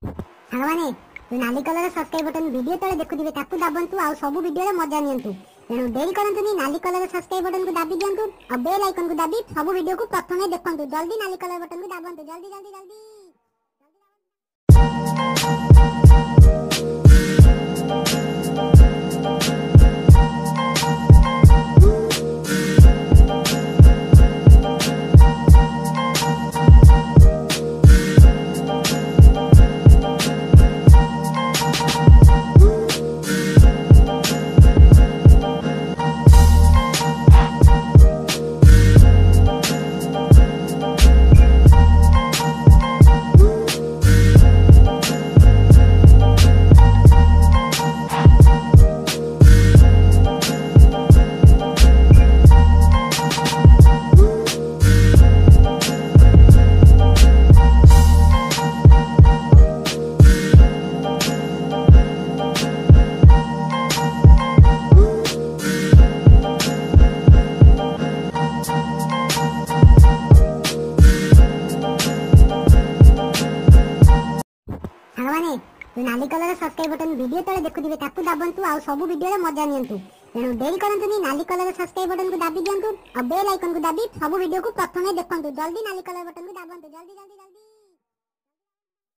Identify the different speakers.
Speaker 1: सागवाने जो नाली colour subscribe button video तले देखुथिबे ताकू दाबंतु आ सब वीडियो रे मजा नियंतु। तेणु डेरी करंतुनी नाली कलर सब्सक्राइब बटन को दाबी दियंतु और बेल आइकन को दाबी सब वीडियो को प्रथमे देखंतु। जल्दी नाली कलर बटन को दाबंतु, जल्दी जल्दी जल्दी। सागवाने जो नाली कलर सब्सक्राइब बटन वीडियो तले देखुथिबे ताकू दाबंतु आ सब वीडियो रे मजा नियंतु। तेणु डेरी करंतुनी नाली कलर सब्सक्राइब बटन को दाबी दियंतु और बेल आइकन को दाबी सब वीडियो को प्रथमे देखंतु। जल्दी नाली कलर बटन को दाबंतु, जल्दी जल्दी जल्दी।